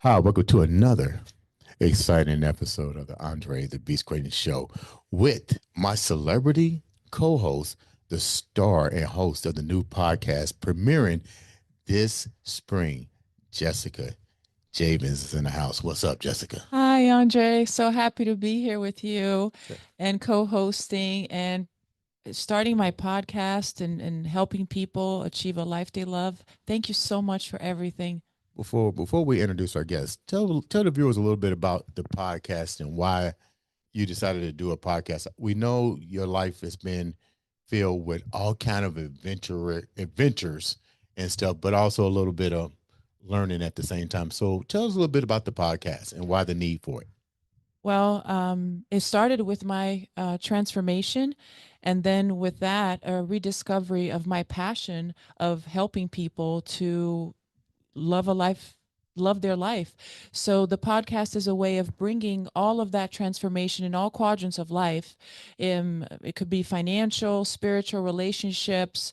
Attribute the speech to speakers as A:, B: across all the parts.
A: Hi, welcome to another exciting episode of the Andre the Beast Creighton Show with my celebrity co-host, the star and host of the new podcast premiering this spring, Jessica Javens is in the house. What's up, Jessica?
B: Hi, Andre. So happy to be here with you and co-hosting and starting my podcast and helping people achieve a life they love. Thank you so much for everything.
A: Before we introduce our guests, tell the viewers a little bit about the podcast and why you decided to do a podcast. We know your life has been filled with all kind of adventures and stuff, but also a little bit of learning at the same time. So tell us a little bit about the podcast and why the need for it.
B: Well, it started with my transformation, and then with that, a rediscovery of my passion of helping people to love a life, love their life. So the podcast is a way of bringing all of that transformation in all quadrants of life. It could be financial, spiritual, relationships,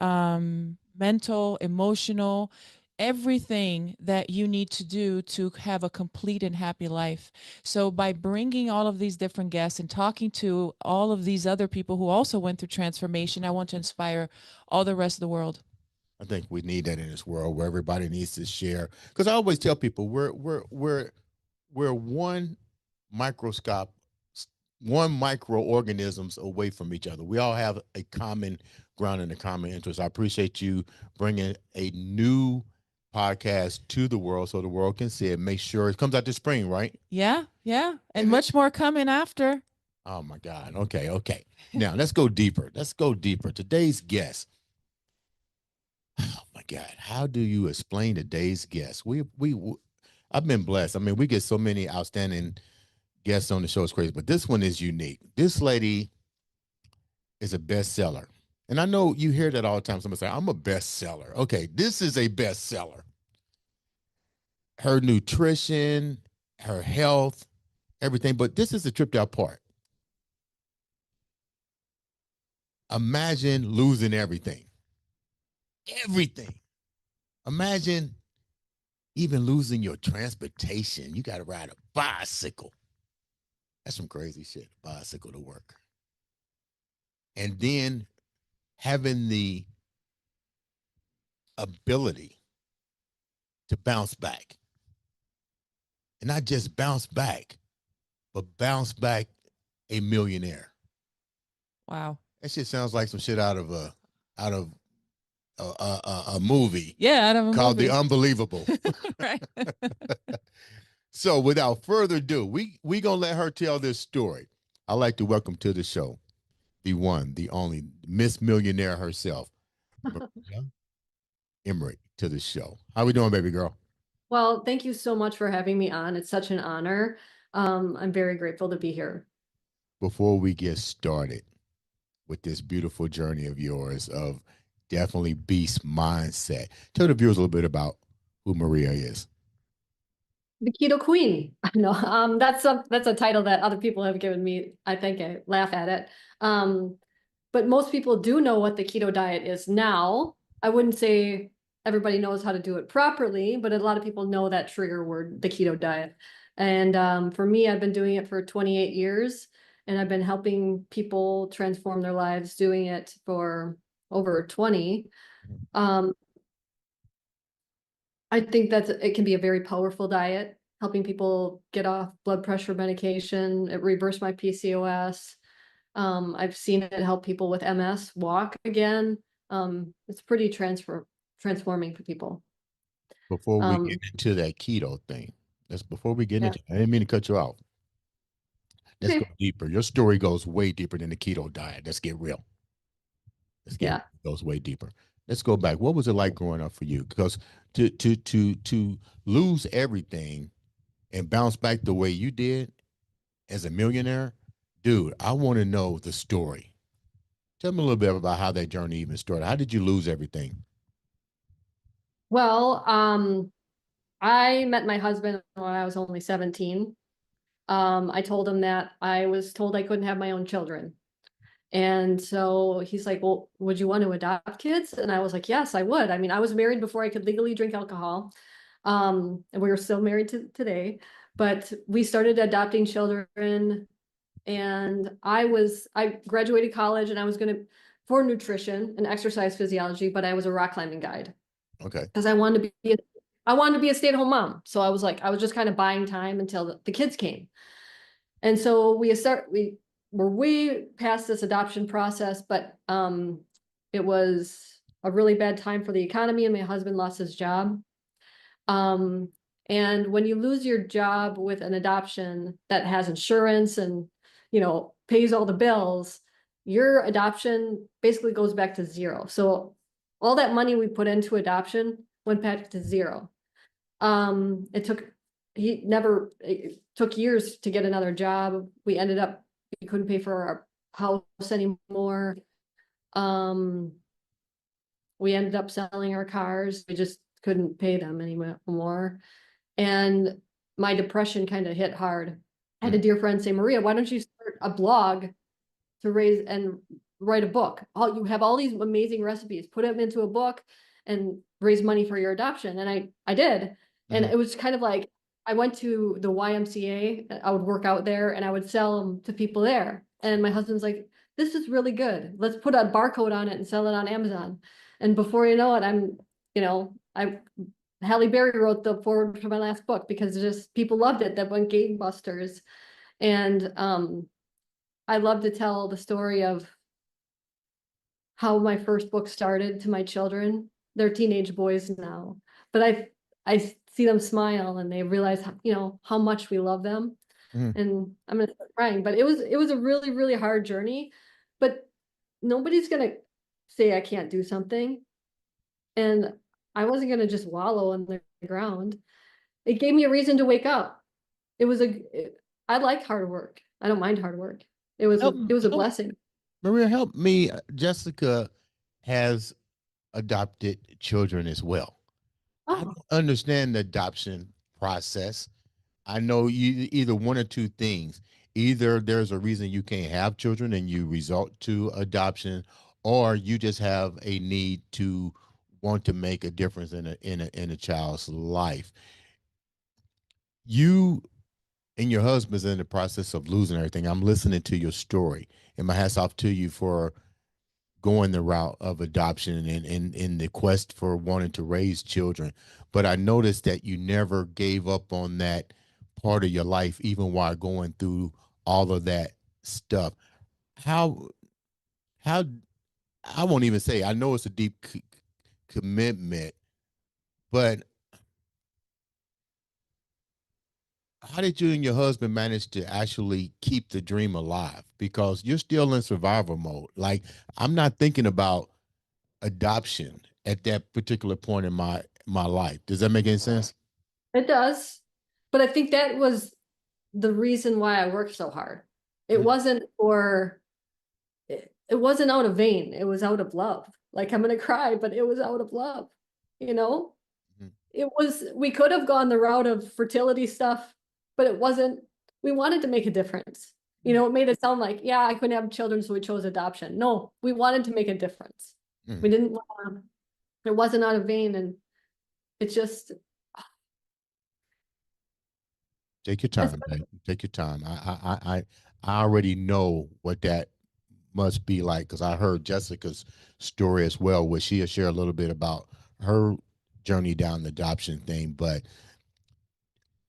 B: mental, emotional, everything that you need to do to have a complete and happy life. So by bringing all of these different guests and talking to all of these other people who also went through transformation, I want to inspire all the rest of the world.
A: I think we need that in this world where everybody needs to share. Because I always tell people we're one microscope, one microorganisms away from each other. We all have a common ground and a common interest. I appreciate you bringing a new podcast to the world so the world can see it. Make sure it comes out this spring, right?
B: Yeah, yeah, and much more coming after.
A: Oh my God. Okay. Now let's go deeper. Today's guest. Oh my God, how do you explain today's guest? I've been blessed. I mean, we get so many outstanding guests on the show. It's crazy, but this one is unique. This lady is a bestseller. And I know you hear that all the time. Somebody say, I'm a bestseller. Okay, this is a bestseller. Her nutrition, her health, everything. But this is the tripped out part. Imagine losing everything. Everything. Imagine even losing your transportation. You got to ride a bicycle. That's some crazy shit, bicycle to work. And then having the ability to bounce back. And not just bounce back, but bounce back a millionaire.
B: Wow.
A: That shit sounds like some shit out of a movie.
B: Yeah, out of a
A: called
B: movie.
A: The Unbelievable.
B: Right.
A: So without further ado, we gonna let her tell this story. I'd like to welcome to the show the one, the only Miss Millionaire herself, Emmerich, to the show. How we doing, baby girl?
C: Well, thank you so much for having me on. It's such an honor. I'm very grateful to be here.
A: Before we get started with this beautiful journey of yours of definitely beast mindset, tell the viewers a little bit about who Maria is.
C: The Keto Queen. I know that's a title that other people have given me. I think I laugh at it. But most people do know what the keto diet is now. I wouldn't say everybody knows how to do it properly, but a lot of people know that trigger word, the keto diet. And for me, I've been doing it for 28 years, and I've been helping people transform their lives doing it for over 20. I think it can be a very powerful diet, helping people get off blood pressure medication. It reversed my PCOS. I've seen it help people with MS walk again. It's pretty transforming for people.
A: Before we get into that keto thing, before we get into, I didn't mean to cut you off. Let's go deeper. Your story goes way deeper than the keto diet. Let's get real. It goes way deeper. Let's go back. What was it like growing up for you? Because to lose everything and bounce back the way you did as a millionaire, dude, I want to know the story. Tell me a little bit about how that journey even started. How did you lose everything?
C: Well, I met my husband when I was only 17. I told him that I was told I couldn't have my own children. And so he's like, well, would you want to adopt kids? And I was like, yes, I would. I mean, I was married before I could legally drink alcohol. And we were still married to today, but we started adopting children. And I graduated college and I was going to, for nutrition and exercise physiology, but I was a rock climbing guide
A: Okay.
C: because I wanted to be a stay-at-home mom. So I was just kind of buying time until the kids came. And so we were way past this adoption process, but it was a really bad time for the economy and my husband lost his job. Um, and when you lose your job with an adoption that has insurance and, pays all the bills, your adoption basically goes back to zero. So all that money we put into adoption went back to zero. It took it took years to get another job. We couldn't pay for our house anymore. Um, we ended up selling our cars. We just couldn't pay them anymore. And my depression kind of hit hard. I had a
A: Mm.
C: dear friend say, Maria, why don't you start a blog to raise and write a book? You have all these amazing recipes, put them into a book and raise money for your adoption. And I did. And
A: Mhm.
C: it was kind of like I went to the YMCA, I would work out there and I would sell them to people there. And my husband's like, this is really good. Let's put a barcode on it and sell it on Amazon. And before you know it, I Halle Berry wrote the forward for my last book because just people loved it. That went gangbusters. And I love to tell the story of how my first book started to my children. They're teenage boys now, but I see them smile and they realize how much we love them.
A: Mhm.
C: And I'm gonna start crying, but it was a really, really hard journey. But nobody's gonna say I can't do something. And I wasn't gonna just wallow on the ground. It gave me a reason to wake up. It was I like hard work. I don't mind hard work.
A: Help,
C: It was a
A: help,
C: blessing.
A: Maria, help me. Jessica has adopted children as well. I don't
C: Oh,
A: understand the adoption process. I know you either one or two things. Either there's a reason you can't have children and you resort to adoption, or you just have a need to want to make a difference in a child's life. You and your husband's in the process of losing everything. I'm listening to your story, and my hats off to you for going the route of adoption and in the quest for wanting to raise children. But I noticed that you never gave up on that part of your life, even while going through all of that stuff. How how I won't even say I know it's a deep commitment, but how did you and your husband manage to actually keep the dream alive? Because you're still in survival mode. Like I'm not thinking about adoption at that particular point in my life. Does that make any sense?
C: it does. But I think that was the reason why I worked so hard. It
A: Mhm.
C: wasn't for it wasn't out of vain. It was out of love. Like I'm gonna cry, but it was out of love. You know?
A: Mhm.
C: We could have gone the route of fertility stuff, but it wasn't. We wanted to make a difference. It made it sound like, yeah, I couldn't have children, so we chose adoption. No, we wanted to make a difference. We
A: Mhm.
C: didn't want it wasn't out of vain. And it's just
A: Take your
C: it's
A: time, babe. Take your time. I already know what that must be like because I heard Jessica's story as well, where she'll share a little bit about her journey down the adoption thing. But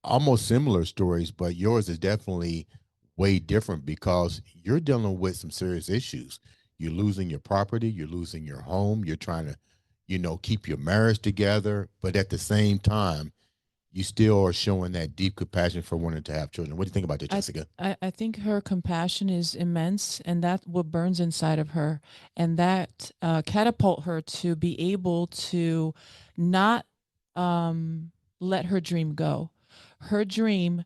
A: almost similar stories, but yours is definitely way different because you're dealing with some serious issues. You're losing your property, you're losing your home, you're trying to, keep your marriage together, but at the same time, you still are showing that deep compassion for wanting to have children. What do you think about that,
B: I,
A: Jessica?
B: I think her compassion is immense, and that what burns inside of her, and that catapult her to be able to not let her dream go. Her dream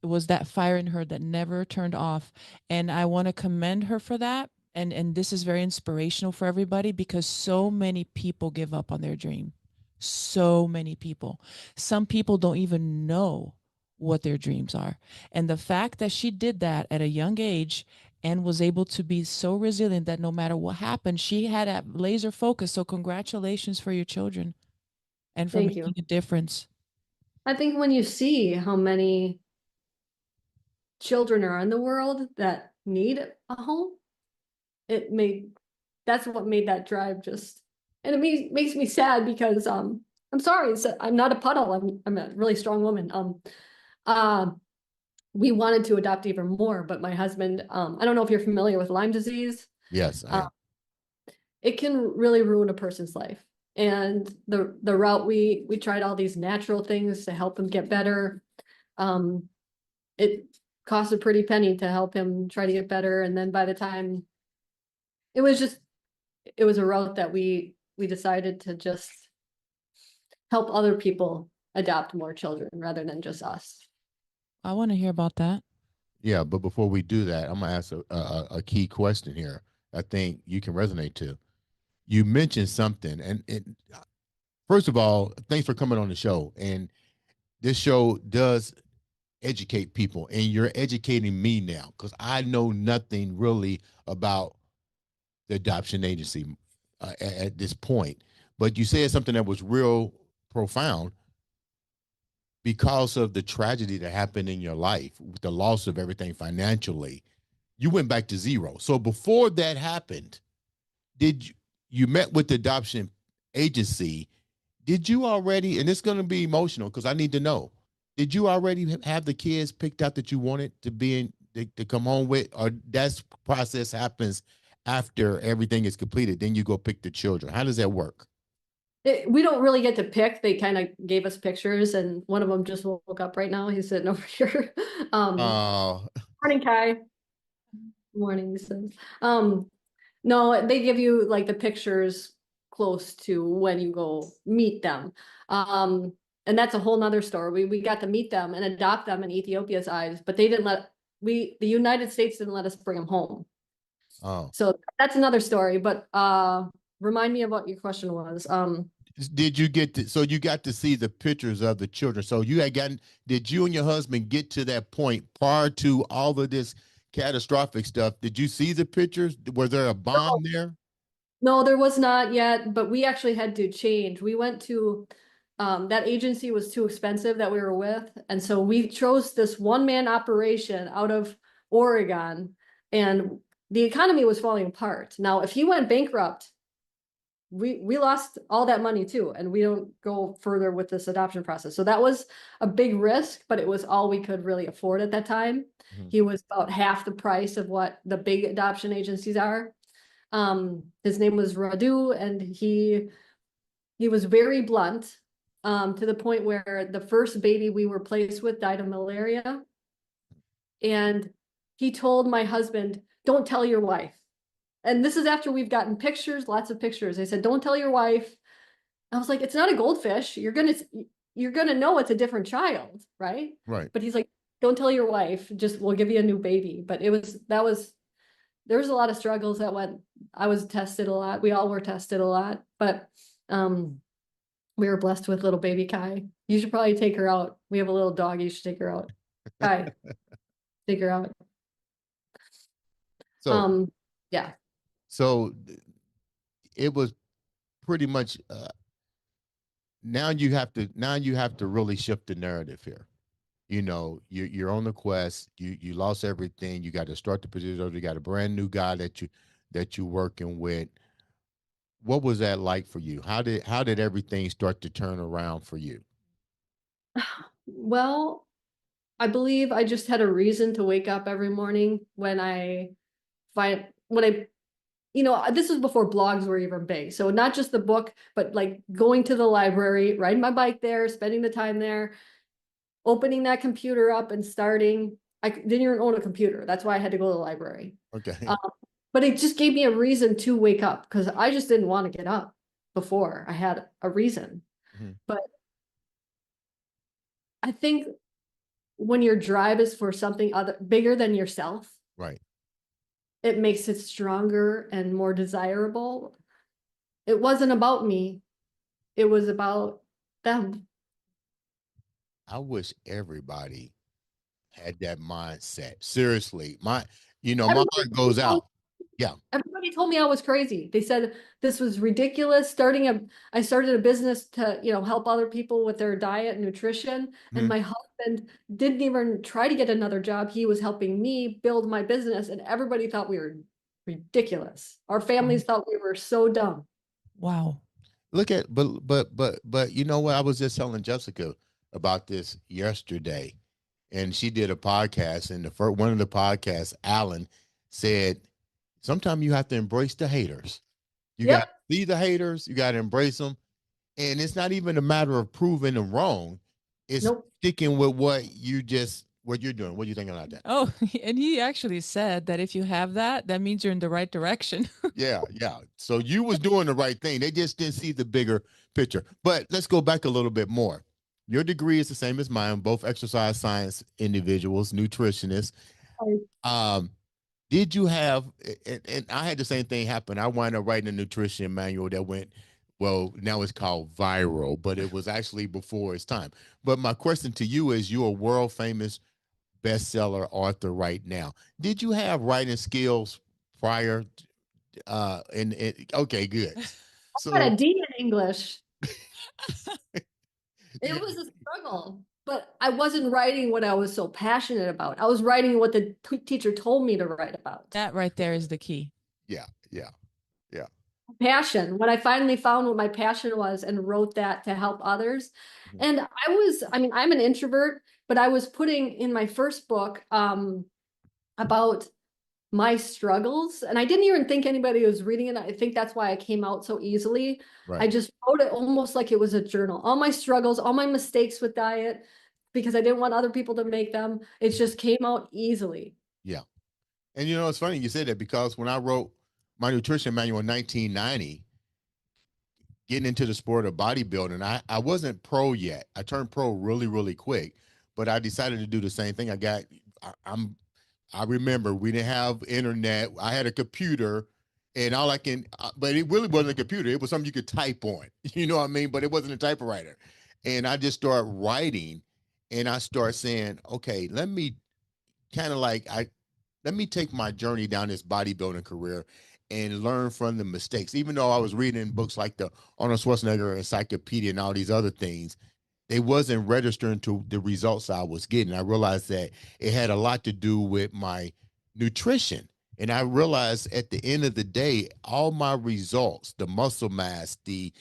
B: was that fire in her that never turned off, and I want to commend her for that. and this is very inspirational for everybody because so many people give up on their dream. So many people. Some people don't even know what their dreams are. And the fact that she did that at a young age and was able to be so resilient that no matter what happened, she had a laser focus. So congratulations for your children and for
C: Thank
B: making
C: you.
B: a difference.
C: I think when you see how many children are in the world that need a home, that's what made that drive just, and it makes me sad because I'm sorry, I'm not a puddle. I'm a really strong woman. Uh, we wanted to adopt even more, but my husband, I don't know if you're familiar with Lyme disease.
A: Yes, I am.
C: It can really ruin a person's life. And the route we tried all these natural things to help him get better. It cost a pretty penny to help him try to get better. And then by the time it was a route that we decided to just help other people adopt more children rather than just us.
B: I want to hear about that.
A: Yeah, but before we do that, I'm gonna ask a key question here. I think you can resonate to. You mentioned something, and first of all, thanks for coming on the show. And this show does educate people, and you're educating me now because I know nothing really about the adoption agency at this point. But you said something that was real profound because of the tragedy that happened in your life, the loss of everything financially. You went back to zero. So before that happened, did you met with the adoption agency? Did you already, and it's going to be emotional because I need to know, did you already have the kids picked out that you wanted to be in to come home with, or that process happens after everything is completed, then you go pick the children? How does that work?
C: We don't really get to pick. They kind of gave us pictures, and one of them just woke up right now. He's sitting over here.
A: uh
C: Morning, Kai. Morning, he says. No, they give you like the pictures close to when you go meet them. And that's a whole nother story. We got to meet them and adopt them in Ethiopia's eyes, but they didn't let the United States didn't let us bring them home.
A: oh
C: So that's another story. But remind me of what your question was.
A: did you get to, so you got to see the pictures of the children, so you had gotten, did you and your husband get to that point prior to all of this catastrophic stuff? Did you see the pictures? Was there a bond there?
C: No, there was not yet, but we actually had to change. We went to that agency was too expensive that we were with. And so we chose this one-man operation out of Oregon, and the economy was falling apart. Now, if he went bankrupt, we lost all that money too, and we don't go further with this adoption process. So that was a big risk, but it was all we could really afford at that time.
A: Mhm.
C: He was about half the price of what the big adoption agencies are. His name was Radu, and he was very blunt, to the point where the first baby we were placed with died of malaria. And he told my husband, "Don't tell your wife." And this is after we've gotten pictures, lots of pictures. They said, "Don't tell your wife." I was like, "It's not a goldfish. You're gonna know it's a different child, right?"
A: Right.
C: But he's like, "Don't tell your wife. Just we'll give you a new baby." But there was a lot of struggles that went. I was tested a lot. We all were tested a lot, but we were blessed with little baby Kai. You should probably take her out. We have a little dog. You should take her out. Kai, take her out.
A: So
C: Yeah.
A: so it was pretty much now you have to really shift the narrative here. You know, you're on the quest, you lost everything, you got to start the position over, you got a brand new guy that you working with. What was that like for you? How did everything start to turn around for you?
C: Well, I believe I just had a reason to wake up every morning when when I, this was before blogs were even big. So not just the book, but like going to the library, riding my bike there, spending the time there, opening that computer up and starting. I didn't even own a computer. That's why I had to go to the library.
A: Okay.
C: But it just gave me a reason to wake up because I just didn't want to get up before I had a reason.
A: Mhm.
C: But I think when your drive is for something other bigger than yourself,
A: Right.
C: it makes it stronger and more desirable. It wasn't about me. It was about them.
A: I wish everybody had that mindset. Seriously, my
C: Everybody
A: heart goes
C: told
A: out. Yeah.
C: Everybody told me I was crazy. They said this was ridiculous. I started a business to, help other people with their diet and nutrition. And
A: Mhm.
C: my husband didn't even try to get another job. He was helping me build my business, and everybody thought we were ridiculous. Our families thought we were so dumb.
B: Wow.
A: Look at, but you know what? I was just telling Jessica about this yesterday, and she did a podcast, and the first one of the podcasts, Alan said, sometimes you have to embrace the haters. You got
C: Yep.
A: to see the haters, you got to embrace them. And it's not even a matter of proving them wrong. It's
C: Nope.
A: sticking with what you're doing. What do you think about that?
B: Oh, and he actually said that if you have that, that means you're in the right direction.
A: Yeah, yeah. So you was doing the right thing. They just didn't see the bigger picture. But let's go back a little bit more. Your degree is the same as mine, both exercise science individuals, nutritionists. Um, did you have, and I had the same thing happen. I wound up writing a nutrition manual that went, well, now it's called viral, but it was actually before its time. But my question to you is, you're a world famous bestseller author right now. Did you have writing skills prior? Okay, good.
C: I got
A: So
C: a D in English. It
A: yeah,
C: was a struggle, but I wasn't writing what I was so passionate about. I was writing what the teacher told me to write about.
B: That right there is the key.
A: yeah, yeah, yeah.
C: Passion. When I finally found what my passion was and wrote that to help others.
A: Mhm.
C: And I'm an introvert, but I was putting in my first book about my struggles. And I didn't even think anybody was reading it. I think that's why I came out so easily. I
A: Right.
C: just wrote it almost like it was a journal. All my struggles, all my mistakes with diet, because I didn't want other people to make them. It just came out easily.
A: Yeah. And it's funny you said that because when I wrote my nutrition manual in 1990, getting into the sport of bodybuilding, I wasn't pro yet. I turned pro really, really quick, but I decided to do the same thing. I remember we didn't have internet. I had a computer and but it really wasn't a computer. It was something you could type on, you know what I mean? But it wasn't a typewriter. And I just started writing and I start saying, okay, let me take my journey down this bodybuilding career and learn from the mistakes. Even though I was reading books like the Arnold Schwarzenegger Encyclopedia and all these other things, they wasn't registering to the results I was getting. I realized that it had a lot to do with my nutrition. And I realized at the end of the day, all my results, the muscle mass, the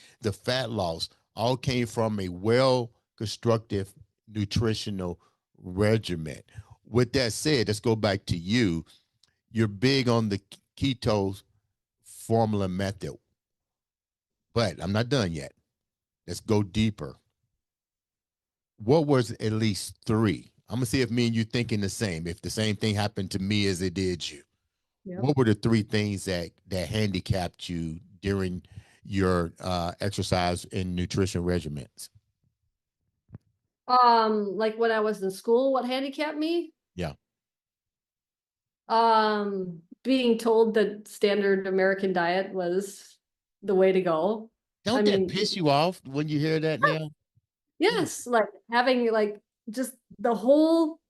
A: fat loss, all came from a well constructive nutritional regimen. With that said, let's go back to you. You're big on the keto formula method, but I'm not done yet. Let's go deeper. What was at least three? I'm gonna see if me and you thinking the same. If the same thing happened to me as it did you,
C: Yep.
A: what were the three things that handicapped you during your exercise and nutrition regimens?
C: Like when I was in school, what handicapped me?
A: Yeah.
C: Being told that standard American diet was the way to go. I
A: Don't that
C: mean,
A: piss you off when you hear that now? Yeah.
C: yes, like having like just the whole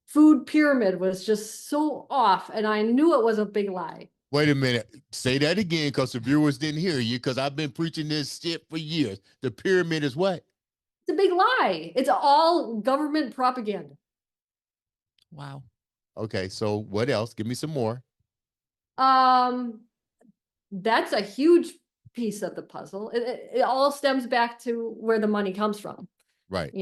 C: food pyramid was just so off, and I knew it was a big lie.
A: Wait a minute. Say that again because the viewers didn't hear you because I've been preaching this shit for years. The pyramid is what?
C: It's a big lie. It's all government propaganda.
B: Wow.
A: Okay, so what else? Give me some more.
C: Um, that's a huge piece of the puzzle. It all stems back to where the money comes from.
A: Right.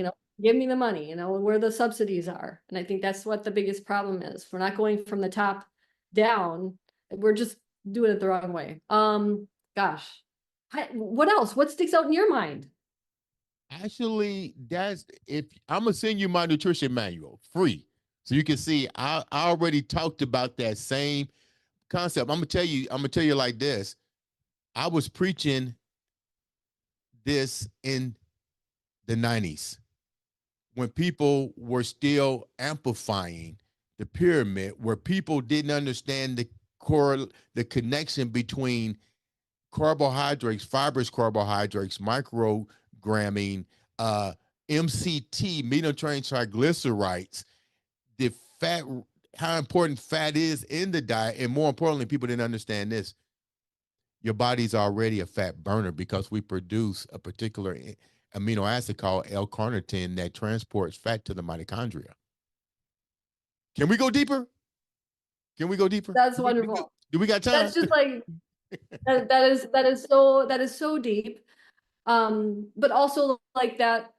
C: Give me the money, where the subsidies are. And I think that's what the biggest problem is. We're not going from the top down. We're just doing it the wrong way. Gosh. What else? What sticks out in your mind?
A: Actually, that's if I'm gonna send you my nutrition manual free. So you can see I already talked about that same concept. I'm gonna tell you like this. I was preaching this in the 90s when people were still amplifying the pyramid, where people didn't understand the the connection between carbohydrates, fibrous carbohydrates, microgramming, uh, MCT, medium-chain triglycerides, the fat, how important fat is in the diet, and more importantly, people didn't understand this. Your body's already a fat burner because we produce a particular amino acid called L-carnitine that transports fat to the mitochondria. Can we go deeper? Can we go deeper?
C: That's wonderful.
A: Do we got time?
C: That's just like that is so deep. But also like that,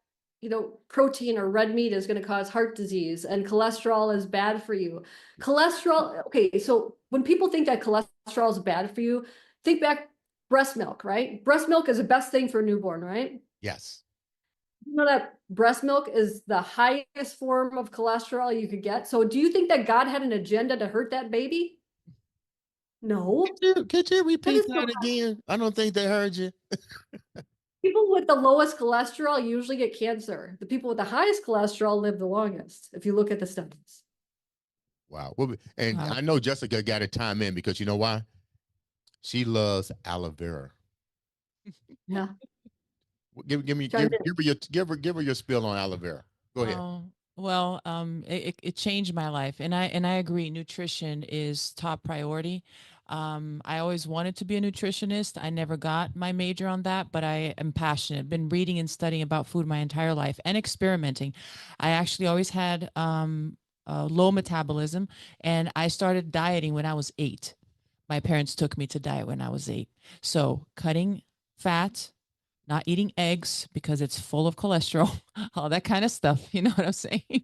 C: protein or red meat is going to cause heart disease, and cholesterol is bad for you. Cholesterol, okay, so when people think that cholesterol is bad for you, think back breast milk, right? Breast milk is the best thing for a newborn, right?
A: Yes.
C: You know that breast milk is the highest form of cholesterol you could get. So do you think that God had an agenda to hurt that baby? No.
A: Could you
C: That
A: repeat
C: is so
A: that again? I don't think they heard you.
C: People with the lowest cholesterol usually get cancer. The people with the highest cholesterol live the longest, if you look at the studies.
A: Wow. Well, and
B: Wow.
A: I know Jessica got to time in because you know why? She loves aloe vera.
C: Yeah.
A: Give her your spill on aloe vera. Go ahead.
B: Oh, well, it changed my life, and I agree. Nutrition is top priority. I always wanted to be a nutritionist. I never got my major on that, but I am passionate. Been reading and studying about food my entire life and experimenting. I actually always had low metabolism, and I started dieting when I was 8. My parents took me to diet when I was 8. So cutting fat, not eating eggs because it's full of cholesterol, all that kind of stuff. You know what I'm saying?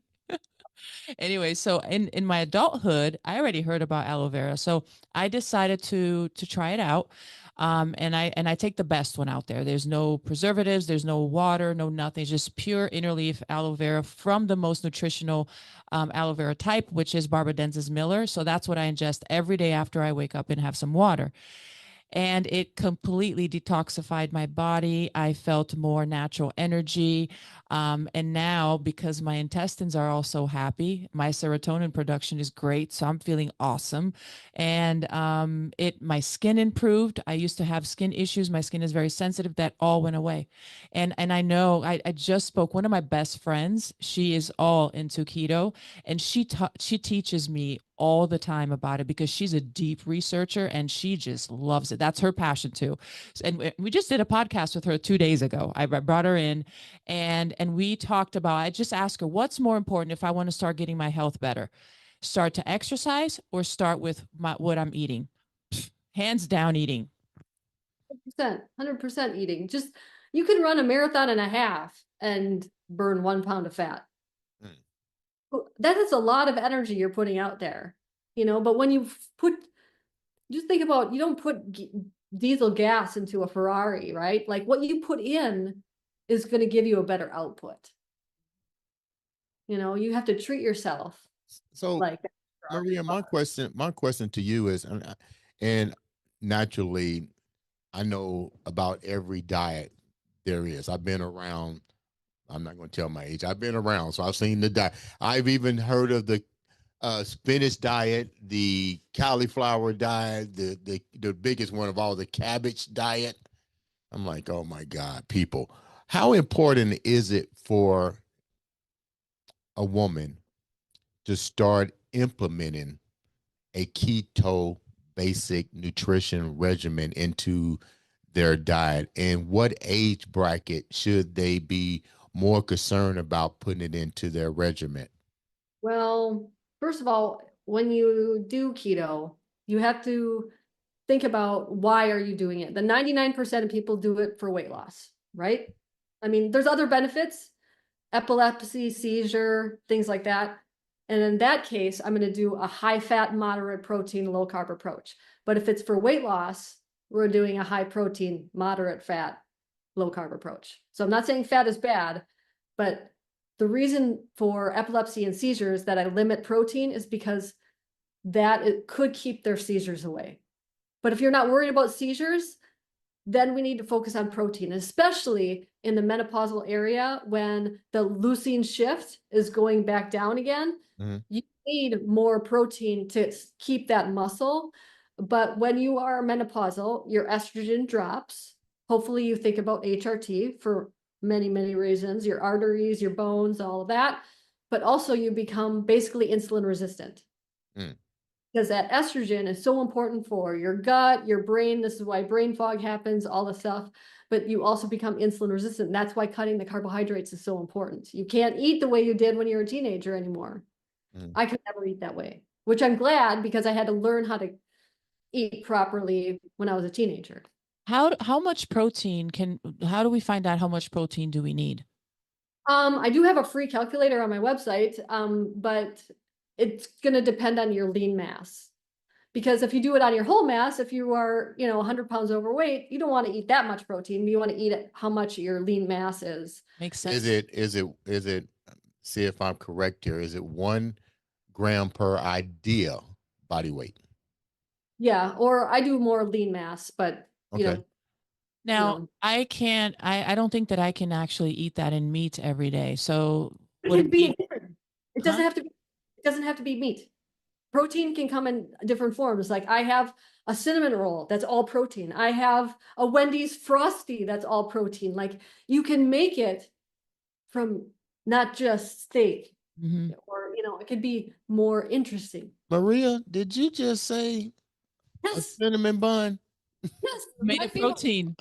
B: Anyway, so in my adulthood, I already heard about aloe vera, so I decided to try it out. And I take the best one out there. There's no preservatives, there's no water, no nothing. It's just pure interleaf aloe vera from the most nutritional aloe vera type, which is barbadensis miller. So that's what I ingest every day after I wake up and have some water, and it completely detoxified my body. I felt more natural energy. And now, because my intestines are also happy, my serotonin production is great. So I'm feeling awesome. And my skin improved. I used to have skin issues. My skin is very sensitive. That all went away. And I know I just spoke, one of my best friends, she is all into keto, and she teaches me all the time about it because she's a deep researcher and she just loves it. That's her passion too. And we just did a podcast with her 2 days ago. I brought her in, and we talked about, I just asked her, what's more important if I want to start getting my health better? Start to exercise or start with what I'm eating? Hands down eating.
C: 100% eating. Just, you can run a marathon and a half and burn 1 pound of fat. That is a lot of energy you're putting out there, but when just think about, you don't put diesel gas into a Ferrari, right? Like what you put in is going to give you a better output. You have to treat yourself
A: So,
C: like
A: Maria, my question to you is, and naturally, I know about every diet there is. I've been around. I'm not going to tell my age. I've been around, so I've seen the diet. I've even heard of the spinach diet, the cauliflower diet, the biggest one of all, the cabbage diet. I'm like, oh my God, people. How important is it for a woman to start implementing a keto basic nutrition regimen into their diet? And what age bracket should they be more concerned about putting it into their regimen?
C: Well, first of all, when you do keto, you have to think about, why are you doing it? The 99% of people do it for weight loss, right? I mean, there's other benefits, epilepsy, seizure, things like that. And in that case, I'm going to do a high fat, moderate protein, low carb approach. But if it's for weight loss, we're doing a high protein, moderate fat, low carb approach. So I'm not saying fat is bad, but the reason for epilepsy and seizures that I limit protein is because that it could keep their seizures away. But if you're not worried about seizures, then we need to focus on protein, especially in the menopausal area when the leucine shift is going back down again.
A: Mhm.
C: You need more protein to keep that muscle. But when you are menopausal, your estrogen drops. Hopefully you think about HRT for many, many reasons, your arteries, your bones, all of that. But also you become basically insulin resistant.
A: Mm.
C: Because that estrogen is so important for your gut, your brain. This is why brain fog happens, all the stuff. But you also become insulin resistant. That's why cutting the carbohydrates is so important. You can't eat the way you did when you were a teenager anymore.
A: Mm.
C: I could never eat that way, which I'm glad because I had to learn how to eat properly when I was a teenager.
B: How much protein how do we find out how much protein do we need?
C: I do have a free calculator on my website, but it's going to depend on your lean mass. Because if you do it on your whole mass, if you are, 100 pounds overweight, you don't want to eat that much protein. You want to eat how much your lean mass is.
B: Makes
A: Is
B: sense.
A: it, see if I'm correct here, is it 1 gram per ideal body weight?
C: Yeah, or I do more lean mass, but
A: Okay.
C: you
B: Now,
C: know,
B: I don't think that I can actually eat that in meat every day. So
C: it
B: would
C: can
B: it
C: be
B: be,
C: different. It
B: huh?
C: doesn't have to be, it doesn't have to be meat. Protein can come in different forms. Like I have a cinnamon roll that's all protein. I have a Wendy's Frosty that's all protein. Like you can make it from not just steak,
B: Hmm.
C: or it could be more interesting.
A: Maria, did you just say a
C: Yes,
A: cinnamon bun?
C: yes.
B: Made
C: My
B: of
C: favorite.
B: protein.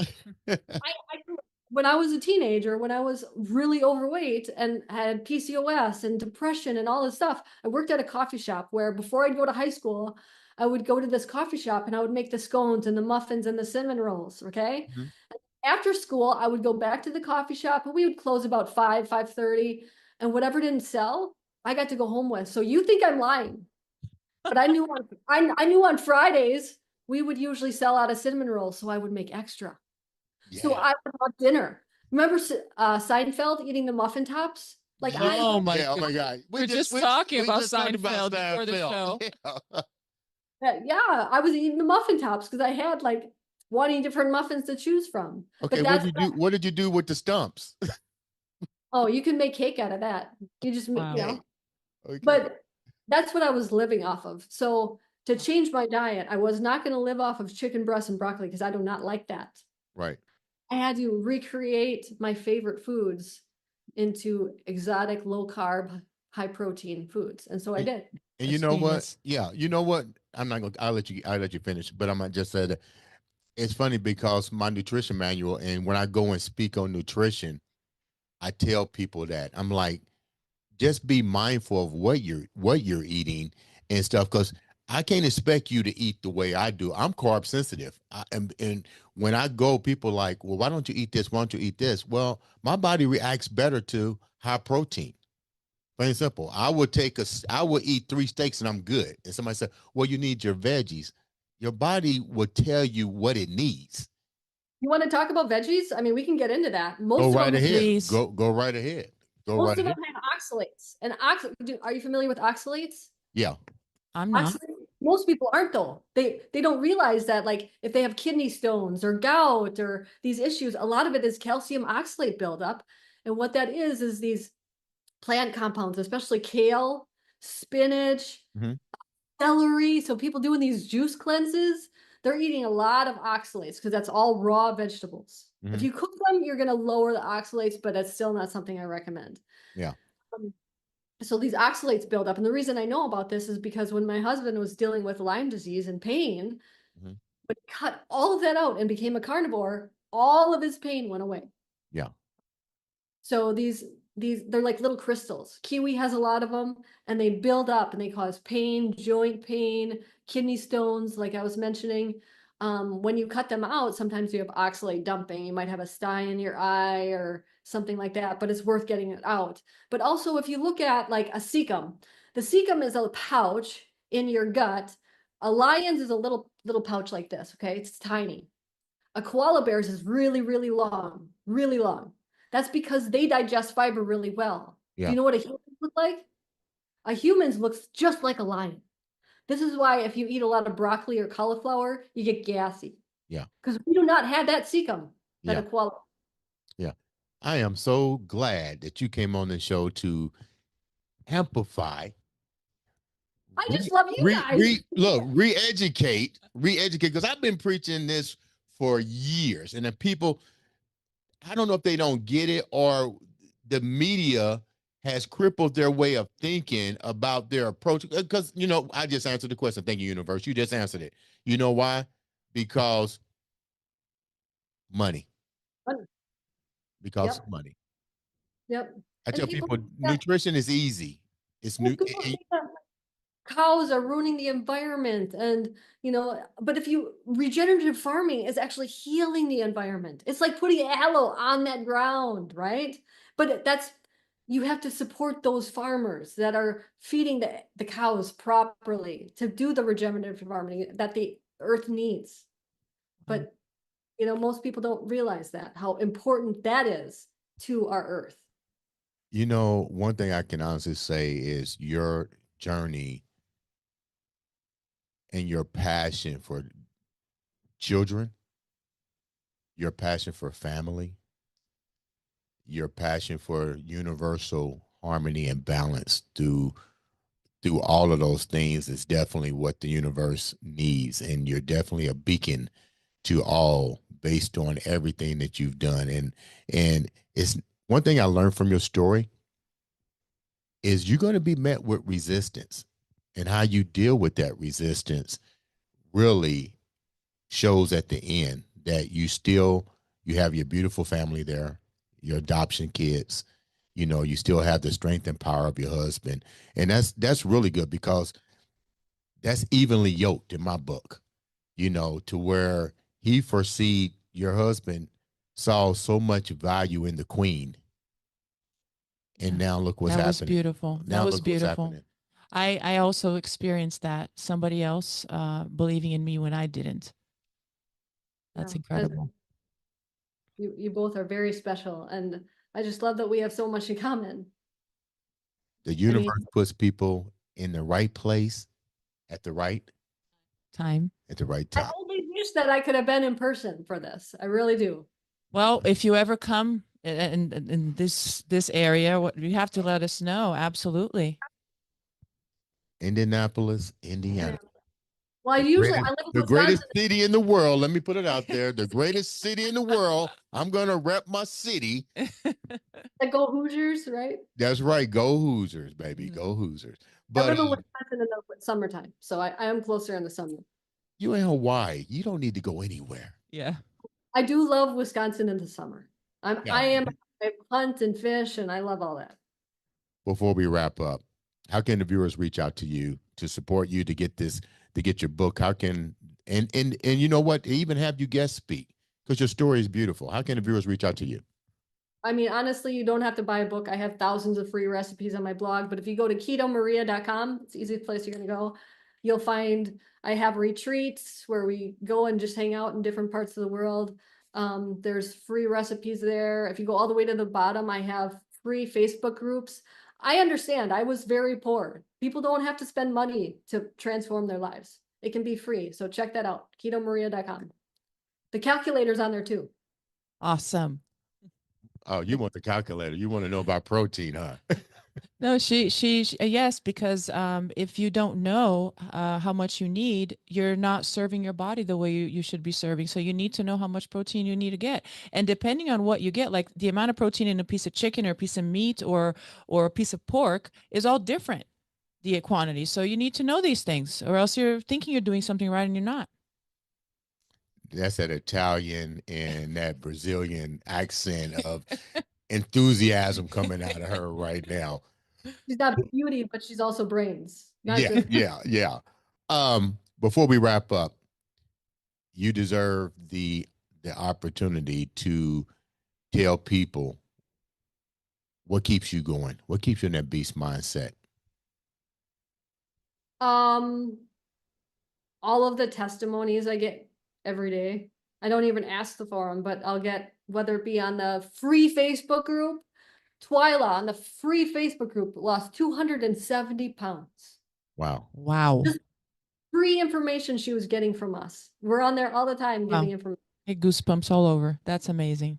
C: When I was a teenager, when I was really overweight and had PCOS and depression and all this stuff, I worked at a coffee shop where before I'd go to high school, I would go to this coffee shop and I would make the scones and the muffins and the cinnamon rolls. Okay.
A: Mhm.
C: After school, I would go back to the coffee shop and we would close about 5:30, and whatever didn't sell, I got to go home with. So you think I'm lying, but I knew on Fridays we would usually sell out of cinnamon rolls, so I would make extra. So
A: Yeah.
C: I would have dinner. Remember Seinfeld eating the muffin tops? Like
A: Yeah.
C: I
B: Oh
C: would,
B: my
A: Yeah. Oh my
B: goodness.
A: God.
B: We are just talking
A: We
B: about
A: just talked about
B: Seinfeld before the
A: Seinfeld.
B: show.
A: Yeah.
C: yeah, I was eating the muffin tops because I had like 20 different muffins to choose from.
A: Okay.
C: But
A: What
C: that's,
A: did you do? What did you do with the stumps?
C: oh, you can make cake out of that. You just,
B: Wow.
A: Okay. Okay.
C: but that's what I was living off of. So to change my diet, I was not going to live off of chicken breast and broccoli because I do not like that.
A: Right.
C: I had to recreate my favorite foods into exotic, low carb, high protein foods. And so I
A: And,
C: did.
A: and you
B: That's
A: know what?
B: genius.
A: Yeah. You know what? I'm not gonna. I'll let you finish. But I'm gonna just say that it's funny because my nutrition manual, and when I go and speak on nutrition, I tell people that I'm like, just be mindful of what you're eating and stuff, because I can't expect you to eat the way I do. I'm carb sensitive. And when I go, people like, well, why don't you eat this? Why don't you eat this? Well, my body reacts better to high protein. Plain and simple. I would eat 3 steaks and I'm good. And somebody said, well, you need your veggies. Your body will tell you what it needs.
C: You want to talk about veggies? I mean, we can get into that.
A: Go
C: Most of
A: right
C: them,
A: ahead.
B: Please.
A: Go right ahead. Go
C: most
A: right
C: of them
A: ahead.
C: have oxalates. And are you familiar with oxalates?
A: Yeah.
B: I'm not.
C: Oxalates, most people aren't though. They don't realize that like if they have kidney stones or gout or these issues, a lot of it is calcium oxalate buildup. And what that is these plant compounds, especially kale, spinach,
A: Hmm.
C: celery. So people doing these juice cleanses, they're eating a lot of oxalates because that's all raw vegetables. If
A: Hmm.
C: you cook them, you're going to lower the oxalates, but that's still not something I recommend.
A: Yeah.
C: Um, so these oxalates build up. And the reason I know about this is because when my husband was dealing with Lyme disease and pain,
A: Hmm.
C: but cut all of that out and became a carnivore, all of his pain went away.
A: Yeah.
C: So these they're like little crystals. Kiwi has a lot of them and they build up and they cause pain, joint pain, kidney stones, like I was mentioning. When you cut them out, sometimes you have oxalate dumping. You might have a sty in your eye or something like that, but it's worth getting it out. But also if you look at like a cecum, the cecum is a pouch in your gut. A lion's is a little pouch like this, okay? It's tiny. A koala bear's is really, really long, really long. That's because they digest fiber really well. Do
A: Yeah.
C: you know what a human looks like? A human's looks just like a lion. This is why if you eat a lot of broccoli or cauliflower, you get gassy.
A: Yeah.
C: Because we do not have that cecum that
A: Yeah.
C: a koala.
A: Yeah. I am so glad that you came on the show to amplify
C: I just love you guys.
A: Look, re-educate, because I've been preaching this for years, and the people, I don't know if they don't get it or the media has crippled their way of thinking about their approach. Because, I just answered the question. Thank you, Universe. You just answered it. You know why? Because money. Because
C: Yep,
A: money.
C: yep.
A: I
C: And
A: tell
C: people
A: people
C: think that,
A: nutrition is easy. It's
C: well,
A: new.
C: people think that cows are ruining the environment and but if you regenerative farming is actually healing the environment. It's like putting aloe on that ground, right? But that's you have to support those farmers that are feeding the cows properly to do the regenerative farming that the earth needs.
B: Wow.
C: But most people don't realize that how important that is to our earth.
A: One thing I can honestly say is your journey and your passion for children, your passion for family, your passion for universal harmony and balance through all of those things is definitely what the universe needs. And you're definitely a beacon to all based on everything that you've done. And it's one thing I learned from your story is you're going to be met with resistance, and how you deal with that resistance really shows at the end that you have your beautiful family there, your adoption kids, you still have the strength and power of your husband. And that's really good, because that's evenly yoked in my book, to where he foreseed your husband saw so much value in the queen. And
B: Yeah.
A: now look what's
B: That was
A: happening.
B: beautiful. That
A: Now
B: was
A: look what's
B: beautiful.
A: happening.
B: I also experienced that. Somebody else believing in me when I didn't. That's
C: Yeah, and
B: incredible.
C: you both are very special, and I just love that we have so much in common.
A: The
C: I mean,
A: universe puts people in the right place at
B: Time.
A: the right
C: I
A: time.
C: only wish that I could have been in person for this. I really do.
B: Well, if you ever come in this area, you have to let us know. Absolutely.
A: Indianapolis,
C: Yeah.
A: Indiana.
C: Well,
A: The
C: usually I
A: greatest,
C: live in
A: the greatest
C: Wisconsin.
A: city in the world. Let me put it out there. The greatest city in the world. I'm gonna rep my city.
C: I go Hoosiers, right?
A: That's right. Go Hoosiers, baby.
B: Mhm.
A: Go Hoosiers.
C: I
A: But
C: live in Wisconsin in the summertime, so I am closer in the summer.
A: you in Hawaii. You don't need to go anywhere.
B: Yeah.
C: I do love Wisconsin in the summer.
A: Now,
C: I am I hunt and fish and I love all that.
A: before we wrap up, how can the viewers reach out to you to support you to get your book? How can and you know what? Even have you guest speak, because your story is beautiful. How can the viewers reach out to you?
C: I mean, honestly, you don't have to buy a book. I have thousands of free recipes on my blog, but if you go to ketomaria.com, it's the easiest place you're going to go. You'll find I have retreats where we go and just hang out in different parts of the world. There's free recipes there. If you go all the way to the bottom, I have free Facebook groups. I understand. I was very poor. People don't have to spend money to transform their lives. It can be free. So check that out, ketomaria.com. The calculator's on there too.
B: Awesome.
A: Oh, you want the calculator. You want to know about protein, huh?
B: No, yes, because if you don't know how much you need, you're not serving your body the way you should be serving. So you need to know how much protein you need to get. And depending on what you get, like the amount of protein in a piece of chicken or a piece of meat or a piece of pork is all different, the quantity. So you need to know these things, or else you're thinking you're doing something right and you're not.
A: That's that Italian and that Brazilian accent of enthusiasm coming out of her right now.
C: She's not beauty, but she's also brains, not
A: Yeah,
C: just.
A: yeah. Before we wrap up, you deserve the opportunity to tell people what keeps you going, what keeps you in that beast mindset.
C: Um, all of the testimonies I get every day. I don't even ask the forum, but I'll get whether it be on the free Facebook group. Twyla on the free Facebook group lost 270 pounds.
A: Wow.
B: Wow.
C: Just free information she was getting from us. We're on there all the time
B: Wow.
C: giving information.
B: Hey, goosebumps all over. That's amazing.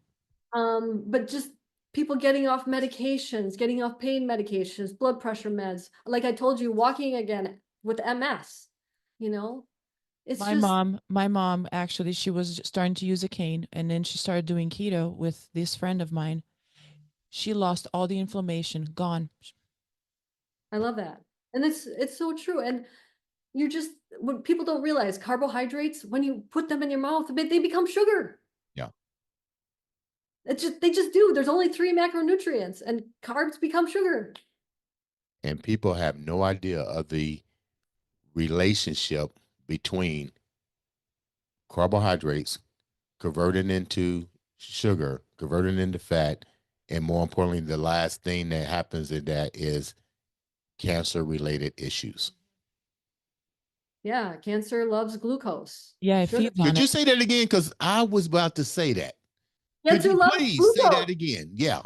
C: But just people getting off medications, getting off pain medications, blood pressure meds. Like I told you, walking again with MS, you know? It's
B: My
C: just,
B: mom actually, she was starting to use a cane and then she started doing keto with this friend of mine. She lost all the inflammation, gone.
C: I love that. And it's so true. And you just, what people don't realize, carbohydrates, when you put them in your mouth, they become sugar.
A: Yeah.
C: They just do. There's only 3 macronutrients and carbs become sugar.
A: And people have no idea of the relationship between carbohydrates converting into sugar, converting into fat, and more importantly, the last thing that happens in that is cancer related issues.
C: Yeah, cancer loves glucose.
B: Yeah, it
C: Sugar.
B: feeds on
A: Could you
B: it.
A: say that again? Because I was about to say that. Could
C: Cancer
A: you
C: loves
A: please say
C: glucose.
A: that again? Yeah.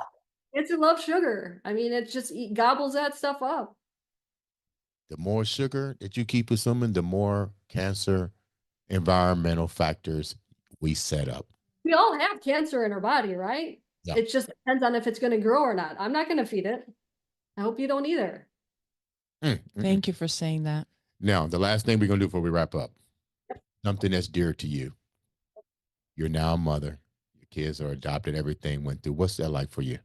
C: Cancer loves sugar. I mean, it just gobbles that stuff up.
A: The more sugar that you keep consuming, the more cancer environmental factors we set up.
C: We all have cancer in our body, right?
A: Yeah.
C: It just depends on if it's going to grow or not. I'm not going to feed it. I hope you don't either.
B: Thank you for saying that.
A: Now, the last thing we're going to do before we wrap up, something that's dear to you. You're now a mother. Your kids are adopted. Everything went through. What's that like for you?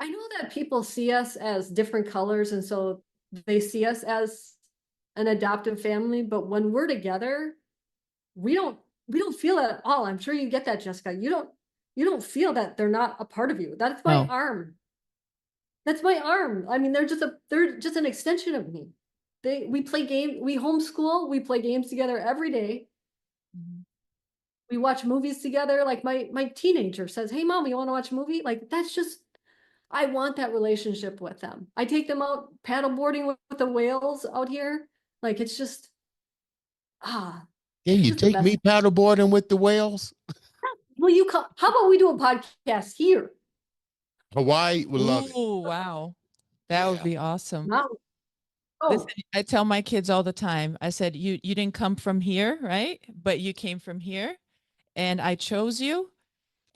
C: I know that people see us as different colors, and so they see us as an adoptive family, but when we're together, we don't feel that at all. I'm sure you get that, Jessica. You don't feel that they're not a part of you. That's my
B: No.
C: arm. That's my arm. I mean, they're just an extension of me. We homeschool, we play games together every day.
B: Mhm.
C: We watch movies together. Like my teenager says, "Hey mom, you want to watch a movie?" Like that's just, I want that relationship with them. I take them out paddleboarding with the whales out here. Like it's just, ah,
A: Can
C: it's
A: you
C: just the
A: take
C: best.
A: me paddleboarding with the whales?
C: Will you come? How about we do a podcast here?
A: Hawaii would love it.
B: Ooh, wow. That would
A: Yeah.
B: be awesome.
C: Now,
B: Listen,
C: oh,
B: I tell my kids all the time. I said, you didn't come from here, right? But you came from here and I chose you.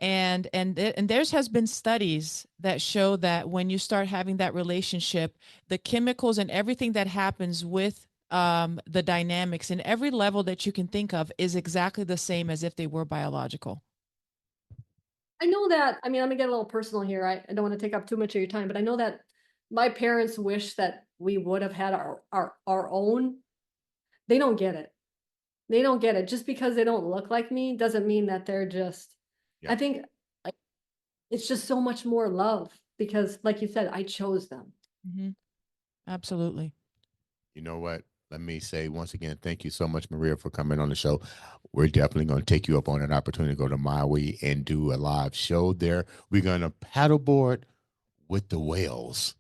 B: And theirs has been studies that show that when you start having that relationship, the chemicals and everything that happens with the dynamics in every level that you can think of is exactly the same as if they were biological.
C: I know that. I mean, I'm gonna get a little personal here. I don't want to take up too much of your time, but I know that my parents wish that we would have had our own. They don't get it. They don't get it. Just because they don't look like me doesn't mean that they're just,
A: Yeah.
C: I think like, it's just so much more love because, like you said, I chose them.
B: Mm-hmm. Absolutely.
A: You know what? Let me say once again, thank you so much, Maria, for coming on the show. We're definitely going to take you up on an opportunity to go to Maui and do a live show there. We're going to paddleboard with the whales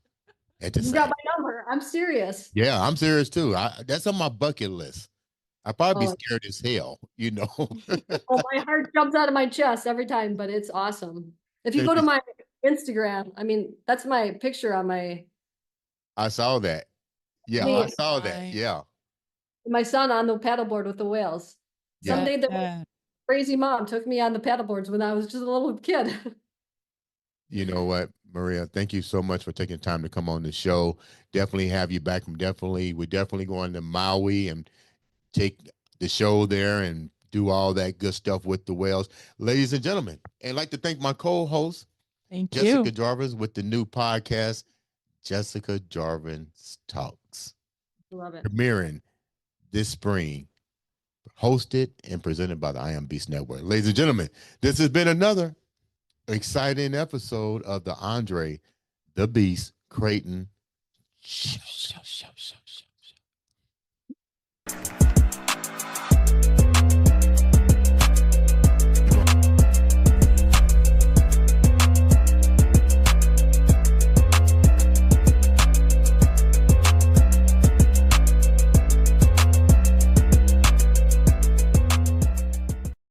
A: at the
C: You got
A: same.
C: my number. I'm serious.
A: Yeah, I'm serious too. That's on my bucket list. I'd probably be
C: Oh,
A: scared as hell, you know.
C: oh, my heart jumps out of my chest every time, but it's awesome. If you
A: Thank
C: go to
A: you.
C: my Instagram, I mean, that's my picture on
A: I saw that. Yeah, I
C: me,
B: Oh
A: saw that.
B: my.
A: Yeah,
C: my son on the paddleboard with the whales.
A: yeah.
C: Someday the
B: That
C: crazy mom took me on the paddleboards when I was just a little kid.
A: You know what, Maria? Thank you so much for taking time to come on the show. Definitely have you back. We're definitely going to Maui and take the show there and do all that good stuff with the whales. Ladies and gentlemen, and I'd like to thank my co-host,
B: thank
A: Jessica
B: you.
A: Jarvis, with the new podcast, Jessica Jarvis Talks,
C: Love it.
A: premiering this spring, hosted and presented by the I Am Beast Network. Ladies and gentlemen, this has been another exciting episode of the Andre the Beast Creighton Show.
B: Show, show, show, show, show.